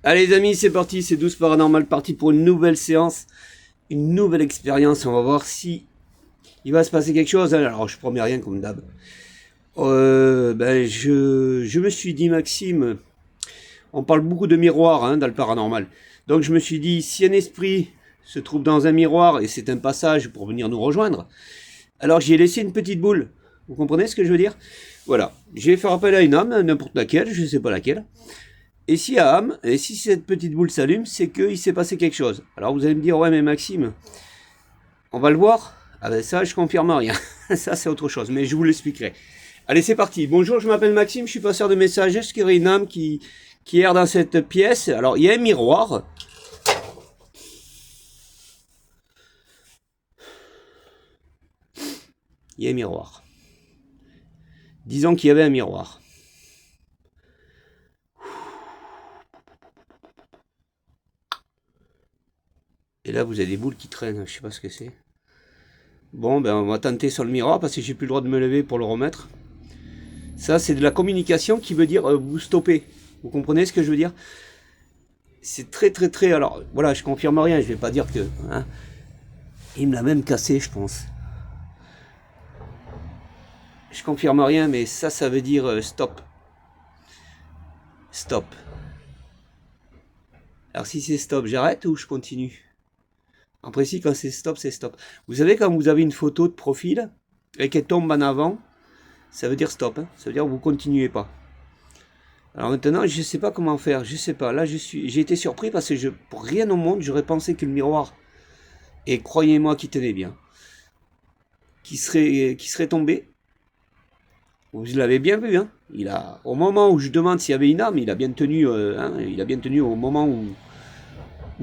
Allez les amis, c'est parti, c'est 12 Paranormal, parti pour une nouvelle séance, une nouvelle expérience. On va voir si il va se passer quelque chose. Alors je promets rien comme d'hab. Je me suis dit, Maxime, on parle beaucoup de miroirs dans le paranormal. Donc je me suis dit, si un esprit se trouve dans un miroir et c'est un passage pour venir nous rejoindre, alors j'y ai laissé une petite boule. Vous comprenez ce que je veux dire? Voilà, je vais faire appel à une âme, n'importe laquelle, je ne sais pas laquelle. Et si à âme, et si cette petite boule s'allume, c'est qu'il s'est passé quelque chose. Alors vous allez me dire, ouais mais Maxime, on va le voir? Ah ben ça, je confirme rien. Ça c'est autre chose, mais je vous l'expliquerai. Allez, c'est parti. Bonjour, je m'appelle Maxime, je suis passeur de messages. Est-ce qu'il y aurait une âme qui erre dans cette pièce? Alors, il y a un miroir. Il y a un miroir. Disons qu'il y avait un miroir. Et là, vous avez des boules qui traînent, je sais pas ce que c'est. Bon, ben on va tenter sur le miroir parce que j'ai plus le droit de me lever pour le remettre. Ça, c'est de la communication qui veut dire vous stoppez. Vous comprenez ce que je veux dire? C'est très... Alors, voilà, je confirme rien, je vais pas dire que... il me l'a même cassé, je pense. Je confirme rien, mais ça veut dire stop. Stop. Alors si c'est stop, j'arrête ou je continue? En précis, quand c'est stop, c'est stop. Vous savez, quand vous avez une photo de profil et qu'elle tombe en avant, ça veut dire stop. Ça veut dire que vous continuez pas. Alors maintenant, je ne sais pas comment faire. Je sais pas. Là, j'ai été surpris parce que pour rien au monde, j'aurais pensé que le miroir, et croyez-moi qu'il tenait bien, qui serait tombé. Vous l'avez bien vu. Au moment où je demande s'il y avait une âme, il a bien tenu. Il a bien tenu au moment où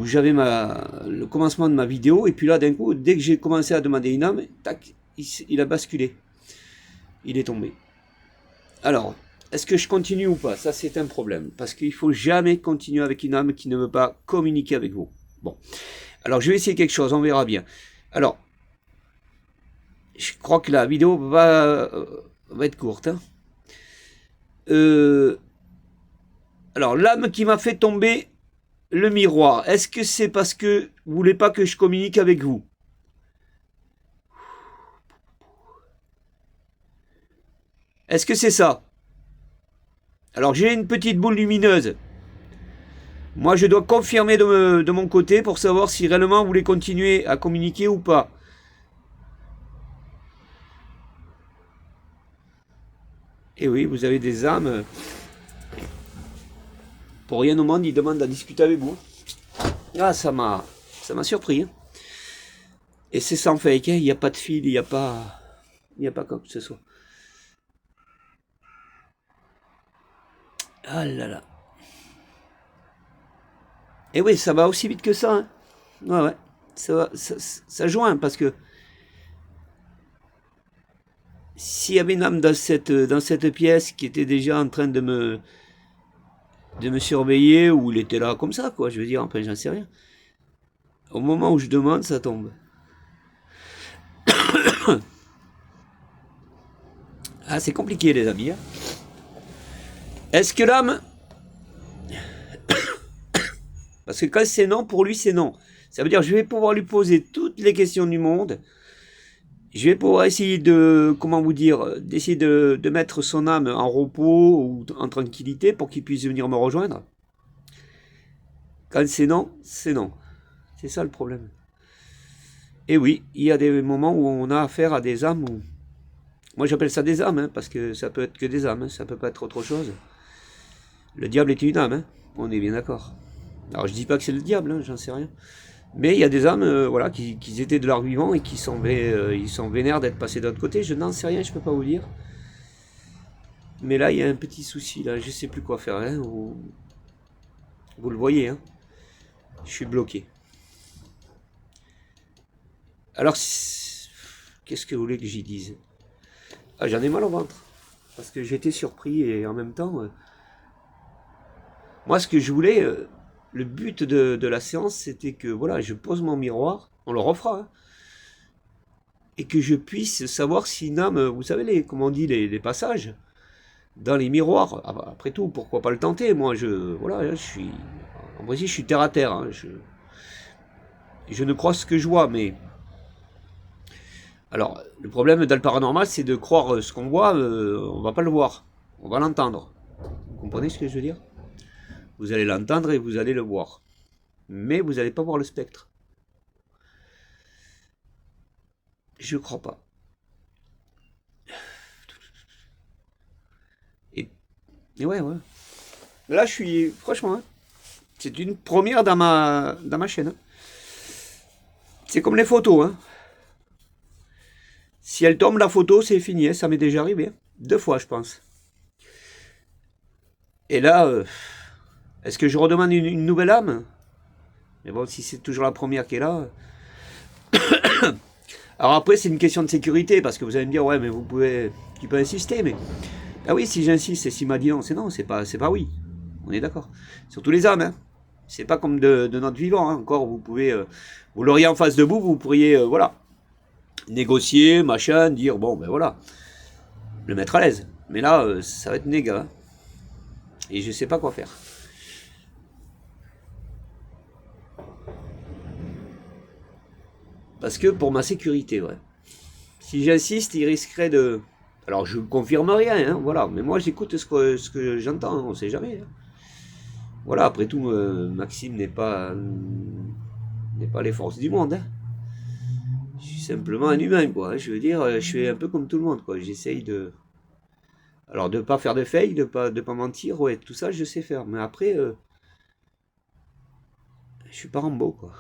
j'avais le commencement de ma vidéo, et puis là d'un coup, dès que j'ai commencé à demander une âme, tac, il a basculé. Il est tombé. Alors, est-ce que je continue ou pas? Ça c'est un problème, parce qu'il faut jamais continuer avec une âme qui ne veut pas communiquer avec vous. Bon, alors je vais essayer quelque chose, on verra bien. Alors, je crois que la vidéo va être courte. Alors, l'âme qui m'a fait tomber le miroir, est-ce que c'est parce que vous voulez pas que je communique avec vous? Est-ce que c'est ça? Alors j'ai une petite boule lumineuse. Moi je dois confirmer de mon côté pour savoir si réellement vous voulez continuer à communiquer ou pas. Et oui, vous avez des âmes. Pour rien au monde, ils demandent à discuter avec vous. Ah, ça m'a surpris. Et c'est sans fake, il n'y a pas de fil, il n'y a pas quoi que ce soit. Ah là là. Et oui, ça va aussi vite que ça. Ouais. Ça joint, parce que s'il y avait une âme dans cette pièce qui était déjà en train de me surveiller, ou il était là comme ça, quoi, je veux dire, enfin, j'en sais rien. Au moment où je demande, ça tombe. Ah, c'est compliqué, les amis. Est-ce que l'âme... Parce que quand c'est non, pour lui, c'est non. Ça veut dire que je vais pouvoir lui poser toutes les questions du monde. Je vais pouvoir essayer d'essayer de mettre son âme en repos ou en tranquillité pour qu'il puisse venir me rejoindre. Quand c'est non, c'est non. C'est ça le problème. Et oui, il y a des moments où on a affaire à des âmes où... Moi j'appelle ça des âmes, parce que ça peut être que des âmes, ça peut pas être autre chose. Le diable est une âme, on est bien d'accord. Alors je dis pas que c'est le diable, j'en sais rien. Mais il y a des âmes qui étaient de leur vivant et qui sont vénères d'être passés de l'autre côté. Je n'en sais rien, je peux pas vous dire. Mais là, il y a un petit souci, là, je sais plus quoi faire. Vous le voyez, je suis bloqué. Alors, qu'est-ce que vous voulez que j'y dise? Ah, j'en ai mal au ventre. Parce que j'étais surpris et en même temps... moi, ce que je voulais... le but de la séance, c'était que voilà, je pose mon miroir, on le refera, et que je puisse savoir si une âme, vous savez, les passages dans les miroirs. Après tout, pourquoi pas le tenter? Moi, je suis En vrai, je suis terre à terre. Hein. Je ne crois ce que je vois, mais... Alors, le problème dans le paranormal, c'est de croire ce qu'on voit, on va pas le voir. On va l'entendre. Vous comprenez ce que je veux dire? Vous allez l'entendre et vous allez le voir. Mais vous n'allez pas voir le spectre. Je crois pas. Et, et ouais. Là, je suis... Franchement, hein, c'est une première dans ma chaîne. Hein. C'est comme les photos. Hein. Si elle tombe la photo, c'est fini. Hein. Ça m'est déjà arrivé. Hein. 2 fois, je pense. Et là, est-ce que je redemande une nouvelle âme? Mais bon, si c'est toujours la première qui est là... Alors après, c'est une question de sécurité, parce que vous allez me dire, ouais, mais tu peux insister, mais... Ah oui, si j'insiste, et s'il m'a dit non, c'est pas oui. On est d'accord. Surtout les âmes, hein. C'est pas comme de notre vivant, hein. Encore, vous pouvez... vous l'auriez en face de vous pourriez, voilà, négocier, machin, dire, bon, ben voilà, le mettre à l'aise. Mais là, ça va être néga. Hein. Et je sais pas quoi faire. Parce que pour ma sécurité, ouais. Si j'insiste, il risquerait de... Alors je ne confirme rien, hein, voilà. Mais moi j'écoute ce que j'entends, hein, on ne sait jamais. Hein. Voilà, après tout, Maxime n'est pas les forces du monde. Hein. Je suis simplement un humain, quoi. Hein. Je veux dire, je suis un peu comme tout le monde, quoi. J'essaye de... Alors de pas faire de fake, de pas mentir, ouais, tout ça je sais faire. Mais après, je suis pas Rambo, quoi.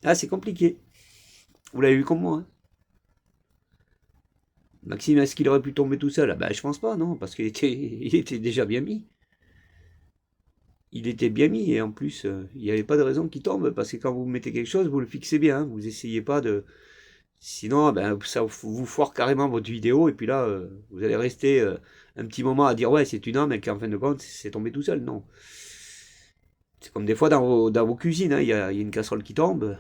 Ah, c'est compliqué. Vous l'avez vu comme moi, hein. Maxime, est-ce qu'il aurait pu tomber tout seul? Ah ben, je pense pas, non, parce il était déjà bien mis. Il était bien mis, et en plus, il n'y avait pas de raison qu'il tombe, parce que quand vous mettez quelque chose, vous le fixez bien, hein, vous essayez pas de... Sinon, ben, ça vous foire carrément votre vidéo, et puis là, vous allez rester un petit moment à dire, ouais, c'est une âme, et qu'en fin de compte, c'est tombé tout seul, non. C'est comme des fois dans vos cuisines, hein, il y a une casserole qui tombe,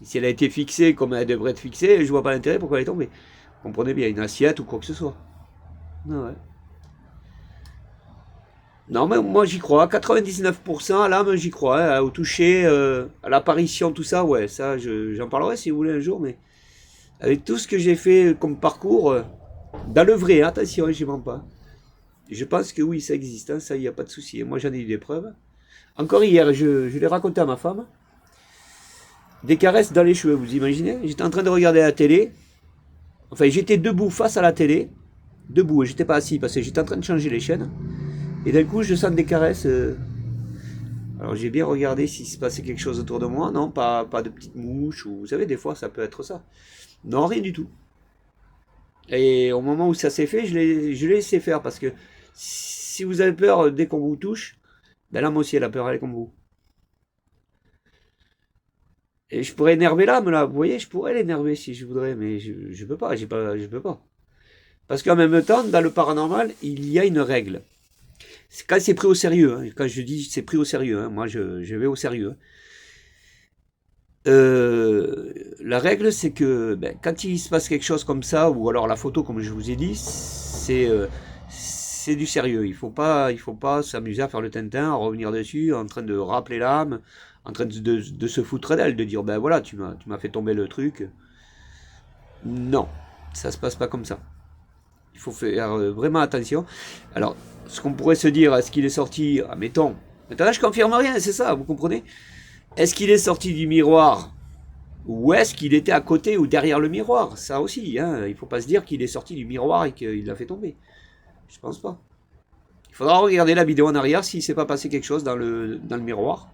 si elle a été fixée comme elle devrait être fixée, je vois pas l'intérêt pourquoi elle est tombée. Vous comprenez bien, une assiette ou quoi que ce soit. Ah ouais. Non, mais moi j'y crois. À 99% à l'âme, j'y crois. Hein, au toucher, à l'apparition, tout ça, ouais. Ça, j'en parlerai si vous voulez un jour. Mais avec tout ce que j'ai fait comme parcours, dans le vrai, attention, j'y mens pas. Je pense que oui, ça existe. Hein, ça, il n'y a pas de souci. Moi, j'en ai eu des preuves. Encore hier, je l'ai raconté à ma femme. Des caresses dans les cheveux, vous imaginez? J'étais en train de regarder la télé. Enfin, j'étais debout face à la télé. Debout, j'étais pas assis parce que j'étais en train de changer les chaînes. Et d'un coup, je sens des caresses. Alors j'ai bien regardé s'il se passait quelque chose autour de moi. Non, pas de petites mouches. Ou, vous savez, des fois, ça peut être ça. Non, rien du tout. Et au moment où ça s'est fait, je l'ai laissé faire. Parce que si vous avez peur dès qu'on vous touche, ben là, moi aussi, elle a peur, elle est comme vous. Et je pourrais énerver l'âme, là. Vous voyez, je pourrais l'énerver si je voudrais. Mais je peux pas, je peux pas. Parce qu'en même temps, dans le paranormal, il y a une règle. Quand c'est pris au sérieux, hein, quand je dis c'est pris au sérieux, hein, moi je vais au sérieux. Hein. La règle c'est que ben, quand il se passe quelque chose comme ça, ou alors la photo comme je vous ai dit, c'est du sérieux. Il faut pas s'amuser à faire le tintin, à revenir dessus, en train de rappeler l'âme, en train de se foutre d'elle, de dire ben voilà, tu m'as fait tomber le truc. Non, ça se passe pas comme ça. Il faut faire vraiment attention. Alors, ce qu'on pourrait se dire, est-ce qu'il est sorti, admettons, maintenant je confirme rien, c'est ça, vous comprenez? Est-ce qu'il est sorti du miroir ou est-ce qu'il était à côté ou derrière le miroir? Ça aussi, hein, il ne faut pas se dire qu'il est sorti du miroir et qu'il l'a fait tomber. Je pense pas. Il faudra regarder la vidéo en arrière s'il ne s'est pas passé quelque chose dans le miroir.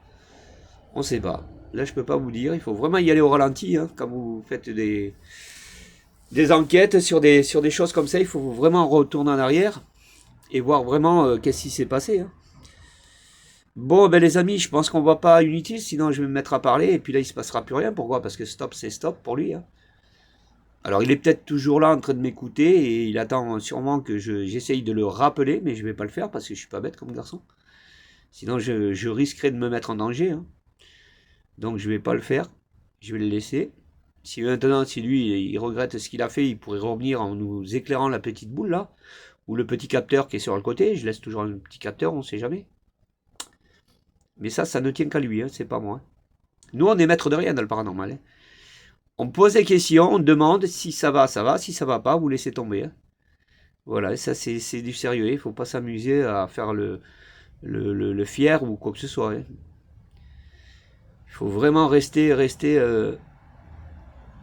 On ne sait pas. Là, je ne peux pas vous dire. Il faut vraiment y aller au ralenti hein, quand vous faites des enquêtes sur des choses comme ça. Il faut vraiment retourner en arrière et voir vraiment qu'est-ce qui s'est passé. Hein. Bon, ben les amis, je pense qu'on va pas inutile, sinon je vais me mettre à parler et puis là il se passera plus rien. Pourquoi? Parce que stop, c'est stop pour lui. Hein. Alors il est peut-être toujours là en train de m'écouter et il attend sûrement que j'essaye de le rappeler, mais je vais pas le faire parce que je suis pas bête comme garçon. Sinon je risquerais de me mettre en danger. Hein. Donc je vais pas le faire. Je vais le laisser. Si maintenant, si lui il regrette ce qu'il a fait, il pourrait revenir en nous éclairant la petite boule là, ou le petit capteur qui est sur le côté. Je laisse toujours un petit capteur, on sait jamais. Mais ça ne tient qu'à lui, hein, c'est pas moi. Nous, on est maître de rien dans le paranormal. Hein. On pose des questions, on demande si ça va, si ça va pas, vous laissez tomber. Hein. Voilà, ça c'est du sérieux, il faut pas s'amuser à faire le fier ou quoi que ce soit. Hein. Il faut vraiment rester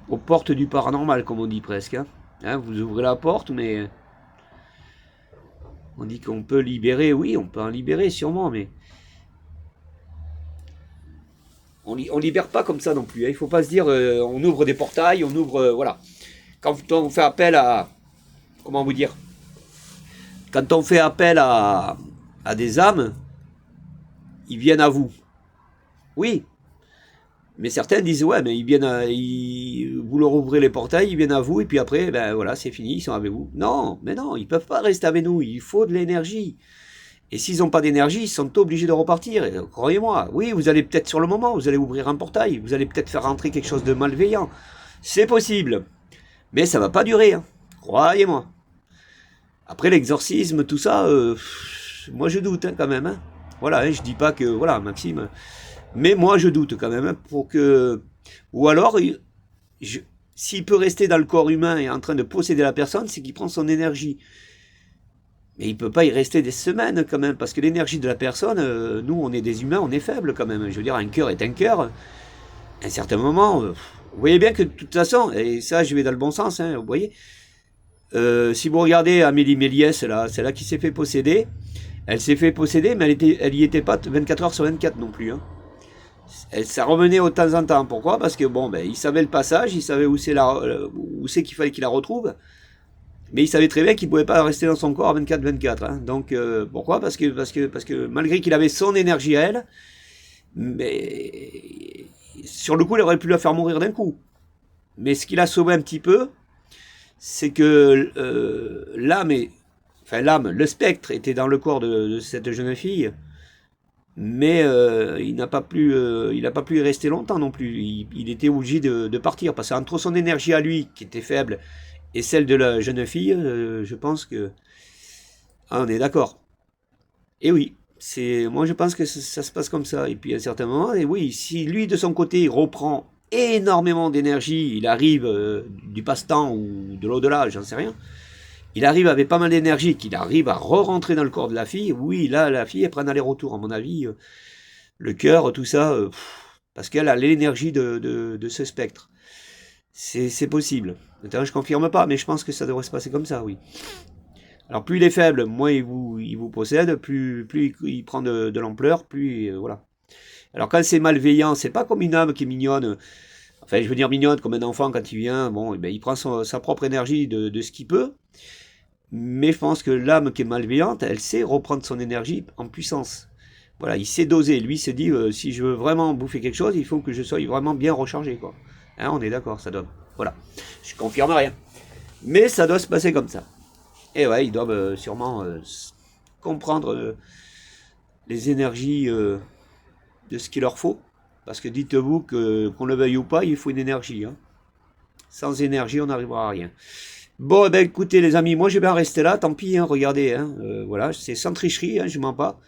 aux portes du paranormal, comme on dit presque. Hein. Hein, vous ouvrez la porte, mais on dit qu'on peut libérer, oui, on peut en libérer sûrement, mais on libère pas comme ça non plus. Hein. Il faut pas se dire, on ouvre des portails, on ouvre, voilà. Quand on fait appel à, comment vous dire, quand on fait appel à des âmes, ils viennent à vous. Oui, mais certains disent, ouais, mais ils viennent vous leur ouvrez les portails, ils viennent à vous, et puis après, ben voilà, c'est fini, ils sont avec vous. Non, mais non, ils peuvent pas rester avec nous, il faut de l'énergie. Et s'ils n'ont pas d'énergie, ils sont obligés de repartir. Croyez-moi, oui, vous allez peut-être sur le moment, vous allez ouvrir un portail, vous allez peut-être faire rentrer quelque chose de malveillant. C'est possible, mais ça va pas durer, hein. Croyez-moi. Après l'exorcisme, tout ça, moi je doute hein, quand même. Hein. Voilà, hein, je dis pas que, voilà, Maxime, mais moi je doute quand même, hein, pour que... Ou alors, s'il peut rester dans le corps humain et en train de posséder la personne, c'est qu'il prend son énergie. Mais il peut pas y rester des semaines quand même, parce que l'énergie de la personne, nous on est des humains, on est faibles quand même. Je veux dire, un cœur est un cœur. À un certain moment, vous voyez bien que de toute façon, et ça je vais dans le bon sens, hein, vous voyez, si vous regardez Amélie Méliès, c'est là qui s'est fait posséder. Elle s'est fait posséder, mais elle y était pas 24 heures sur 24 non plus. Hein. Ça revenait de temps en temps. Pourquoi? Parce que bon, ben, il savait le passage, il savait où c'est qu'il fallait qu'il la retrouve. Mais il savait très bien qu'il ne pouvait pas rester dans son corps à 24-24. Hein. Donc pourquoi? Parce que malgré qu'il avait son énergie à elle, mais sur le coup, il aurait pu la faire mourir d'un coup. Mais ce qui l'a sauvé un petit peu, c'est que l'âme, le spectre était dans le corps de cette jeune fille, mais il n'a pas pu y rester longtemps non plus. Il était obligé de partir parce qu'entre son énergie à lui, qui était faible, et celle de la jeune fille, je pense que on est d'accord. Et oui, moi je pense que ça se passe comme ça. Et puis à un certain moment, et oui, si lui de son côté il reprend énormément d'énergie, il arrive du passe-temps ou de l'au-delà, j'en sais rien. Il arrive avec pas mal d'énergie, qu'il arrive à re-rentrer dans le corps de la fille. Oui, là, la fille, elle prend aller-retour, à mon avis. Le cœur, tout ça, parce qu'elle a l'énergie de ce spectre. C'est possible. Maintenant, je confirme pas, mais je pense que ça devrait se passer comme ça, oui. Alors, plus il est faible, moins il vous possède, plus il prend de l'ampleur, plus, voilà. Alors, quand c'est malveillant, c'est pas comme une âme qui est mignonne. Enfin, je veux dire mignonne, comme un enfant quand il vient. Bon, eh ben, il prend sa propre énergie de ce qu'il peut. Mais je pense que l'âme qui est malveillante, elle sait reprendre son énergie en puissance. Voilà, il sait doser. Lui, il se dit, si je veux vraiment bouffer quelque chose, il faut que je sois vraiment bien rechargé, quoi. Hein, on est d'accord, ça doit... Voilà. Je confirme rien. Mais ça doit se passer comme ça. Et ouais, ils doivent sûrement comprendre les énergies de ce qu'il leur faut. Parce que dites-vous qu'on le veuille ou pas, il faut une énergie. Hein. Sans énergie, on n'arrivera à rien. Bon, eh ben, écoutez les amis, moi je vais en rester là, tant pis, hein, regardez, hein, voilà, c'est sans tricherie, hein, je mens pas.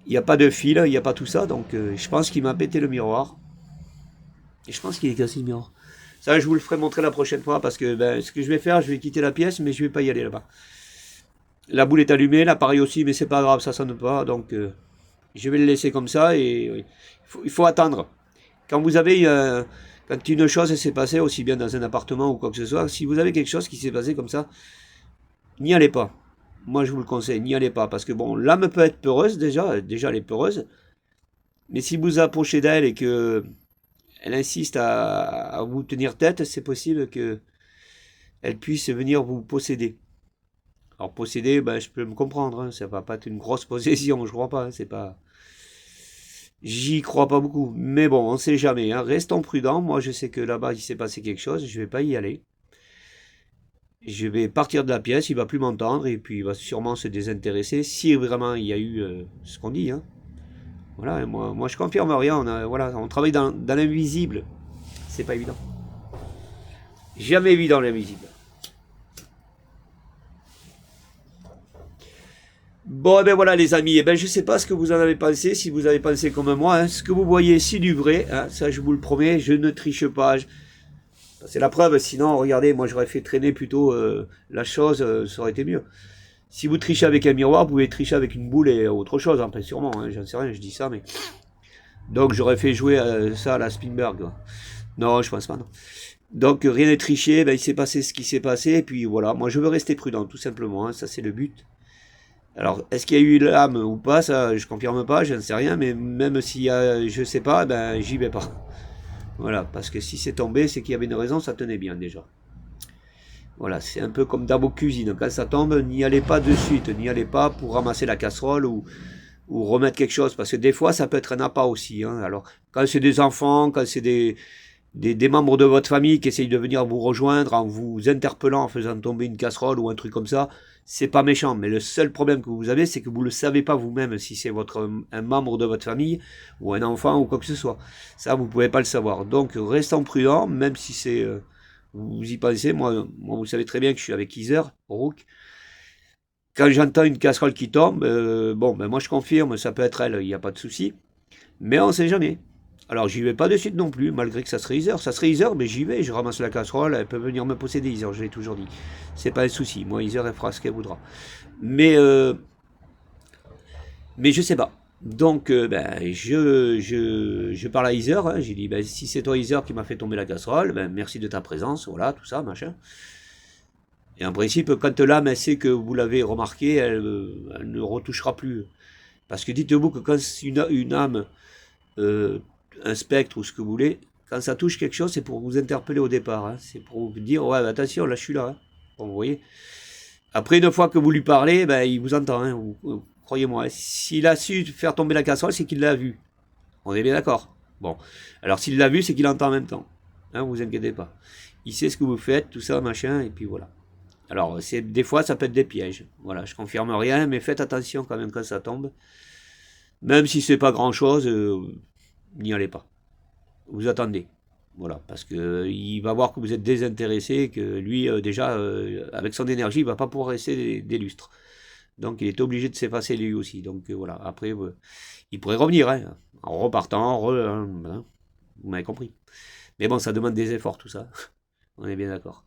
Il n'y a pas de fil, il n'y a pas tout ça, donc je pense qu'il m'a pété le miroir. Et je pense qu'il est cassé le miroir. Ça, je vous le ferai montrer la prochaine fois, parce que ben, ce que je vais faire, je vais quitter la pièce, mais je vais pas y aller là-bas. La boule est allumée, l'appareil aussi, mais c'est pas grave, ça sonne pas, donc je vais le laisser comme ça, et il faut attendre. Quand vous avez... quand une chose s'est passée, aussi bien dans un appartement ou quoi que ce soit, si vous avez quelque chose qui s'est passé comme ça, n'y allez pas. Moi, je vous le conseille, n'y allez pas. Parce que, bon, l'âme peut être peureuse, déjà elle est peureuse. Mais si vous approchez d'elle et que elle insiste à vous tenir tête, c'est possible que elle puisse venir vous posséder. Alors, posséder, ben, je peux me comprendre. Hein, ça va pas être une grosse possession, je crois pas. Hein, c'est pas... J'y crois pas beaucoup. Mais bon, on sait jamais. Hein. Restons prudents. Moi, je sais que là-bas, il s'est passé quelque chose. Je vais pas y aller. Je vais partir de la pièce. Il va plus m'entendre. Et puis, il va sûrement se désintéresser. Si vraiment il y a eu ce qu'on dit. Hein. Voilà. Moi, je confirme rien. On travaille dans l'invisible. C'est pas évident. Jamais évident l'invisible. Bon, eh ben voilà les amis, eh ben je sais pas ce que vous en avez pensé, si vous avez pensé comme moi, hein. Ce que vous voyez c'est du vrai, hein. Ça je vous le promets, je ne triche pas, c'est la preuve, sinon regardez, moi j'aurais fait traîner plutôt la chose, ça aurait été mieux. Si vous trichez avec un miroir, vous pouvez tricher avec une boule et autre chose, hein, sûrement, hein, j'en sais rien, je dis ça, mais... Donc j'aurais fait jouer ça à la Spielberg. Non, je pense pas, non. Donc rien n'est triché, ben, il s'est passé ce qui s'est passé, et puis voilà, moi je veux rester prudent, tout simplement, hein, ça c'est le but. Alors, est-ce qu'il y a eu l'âme ou pas, ça je confirme pas, je ne sais rien, mais même s'il y a, je sais pas, ben j'y vais pas. Voilà, parce que si c'est tombé, c'est qu'il y avait une raison, ça tenait bien déjà. Voilà, c'est un peu comme dans vos cuisines, quand ça tombe, n'y allez pas de suite, n'y allez pas pour ramasser la casserole ou remettre quelque chose, parce que des fois ça peut être un appât aussi, hein. Alors, quand c'est des enfants, quand c'est des membres de votre famille qui essayent de venir vous rejoindre en vous interpellant, en faisant tomber une casserole ou un truc comme ça, c'est pas méchant, mais le seul problème que vous avez, c'est que vous le savez pas vous-même si c'est un membre de votre famille ou un enfant ou quoi que ce soit. Ça, vous pouvez pas le savoir. Donc, restons prudents, même si c'est vous y pensez. Moi, vous savez très bien que je suis avec Iser, Rook. Quand j'entends une casserole qui tombe, bon, ben moi je confirme, ça peut être elle, il n'y a pas de souci. Mais on sait jamais. Alors j'y vais pas de suite non plus, malgré que ça serait Iser. Ça serait Iser, mais j'y vais, je ramasse la casserole, elle peut venir me posséder Iser, je l'ai toujours dit. C'est pas un souci, moi Iser elle fera ce qu'elle voudra. Mais, euh, mais je sais pas. Donc ben, je parle à Iser, hein, j'ai dit, ben, si c'est toi Iser qui m'a fait tomber la casserole, ben, merci de ta présence, voilà, tout ça, machin. Et en principe, quand l'âme elle sait que vous l'avez remarqué, elle ne retouchera plus. Parce que dites-vous que quand une âme un spectre ou ce que vous voulez, quand ça touche quelque chose, c'est pour vous interpeller au départ. Hein. C'est pour vous dire, ouais, attention, là, je suis là. Hein. Bon, vous voyez. Après, une fois que vous lui parlez, ben, il vous entend. Hein. Croyez-moi. S'il a su faire tomber la casserole, c'est qu'il l'a vu. On est bien d'accord. Bon. Alors, s'il l'a vu, c'est qu'il entend en même temps. Hein, vous inquiétez pas. Il sait ce que vous faites, tout ça, machin, et puis voilà. Alors, des fois, ça peut être des pièges. Voilà, je confirme rien, mais faites attention quand même quand ça tombe. Même si c'est pas grand-chose, n'y allez pas. Vous attendez. Voilà, parce que il va voir que vous êtes désintéressé, que lui, déjà, avec son énergie, il va pas pouvoir rester des lustres. Donc, il est obligé de s'effacer lui aussi. Donc, voilà, après, il pourrait revenir, hein, en repartant, hein, vous m'avez compris. Mais bon, ça demande des efforts, tout ça. On est bien d'accord.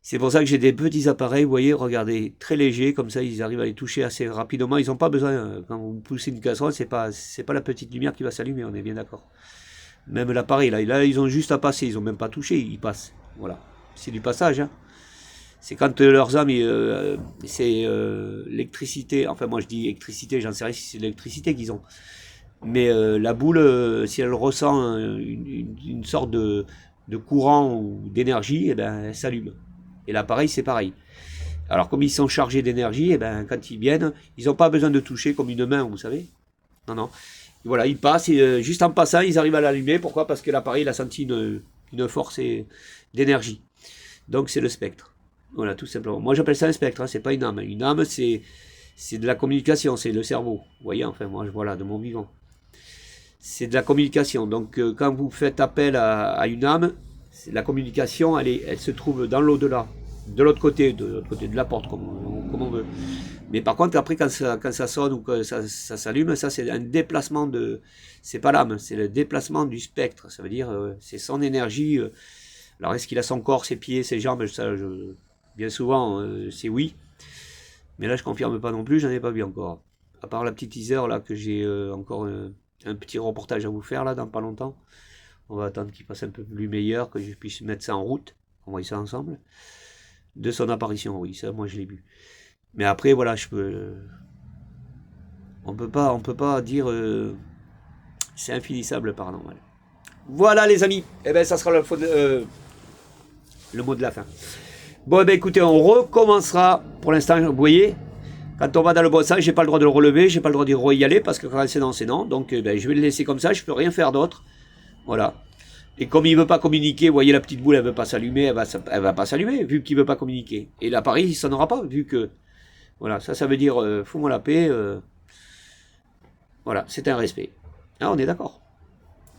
C'est pour ça que j'ai des petits appareils, vous voyez, regardez, très légers, comme ça ils arrivent à les toucher assez rapidement. Ils n'ont pas besoin, quand vous poussez une casserole, c'est pas la petite lumière qui va s'allumer, on est bien d'accord. Même l'appareil, là, ils ont juste à passer, ils n'ont même pas touché, ils passent. Voilà, c'est du passage. Hein. C'est quand leurs âmes, c'est l'électricité, enfin moi je dis électricité, j'en sais rien si c'est l'électricité qu'ils ont. Mais la boule, si elle ressent une sorte de courant ou d'énergie, eh ben, elle s'allume. Et l'appareil, c'est pareil. Alors, comme ils sont chargés d'énergie, eh ben, quand ils viennent, ils n'ont pas besoin de toucher comme une main, vous savez. Non, non. Et voilà, ils passent, et juste en passant, ils arrivent à l'allumer. Pourquoi? Parce que l'appareil, il a senti une force d'énergie. Donc, c'est le spectre. Voilà, tout simplement. Moi, j'appelle ça un spectre, hein, c'est pas une âme. Une âme, c'est de la communication, c'est le cerveau. Vous voyez, enfin, moi, voilà, de mon vivant. C'est de la communication. Donc, quand vous faites appel à une âme, la communication, elle se trouve dans l'au-delà, de l'autre côté de la porte, comme on veut. Mais par contre, après, quand ça sonne ou que ça s'allume, ça c'est un déplacement c'est pas l'âme, c'est le déplacement du spectre. Ça veut dire, c'est son énergie. Alors, est-ce qu'il a son corps, ses pieds, ses jambes? Bien souvent, c'est oui. Mais là, je confirme pas non plus, j'en ai pas vu encore. À part la petite teaser là que j'ai encore un petit reportage à vous faire là dans pas longtemps. On va attendre qu'il passe un peu plus meilleur, que je puisse mettre ça en route. On voit ça ensemble. De son apparition, oui, ça, moi je l'ai vu. Mais après, voilà, on peut pas dire. C'est infinissable, pardon. Voilà, les amis. Eh ben, ça sera le mot de la fin. Bon, eh ben, écoutez, on recommencera. Pour l'instant, vous voyez, quand on va dans le bon sens, j'ai pas le droit de le relever, j'ai pas le droit d'y aller parce que quand c'est non, c'est non. Donc, ben, je vais le laisser comme ça. Je peux rien faire d'autre. Voilà. Et comme il veut pas communiquer, vous voyez la petite boule, elle veut pas s'allumer, elle va pas s'allumer, vu qu'il veut pas communiquer. Et l'appareil, il s'en aura pas, vu que... Voilà, ça veut dire, fous-moi la paix, voilà, c'est un respect. Ah, on est d'accord.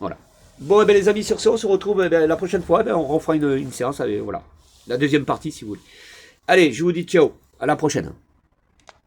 Voilà. Bon, eh bien, les amis, sur ce, on se retrouve la prochaine fois, on refera une séance, voilà. La deuxième partie, si vous voulez. Allez, je vous dis ciao, à la prochaine.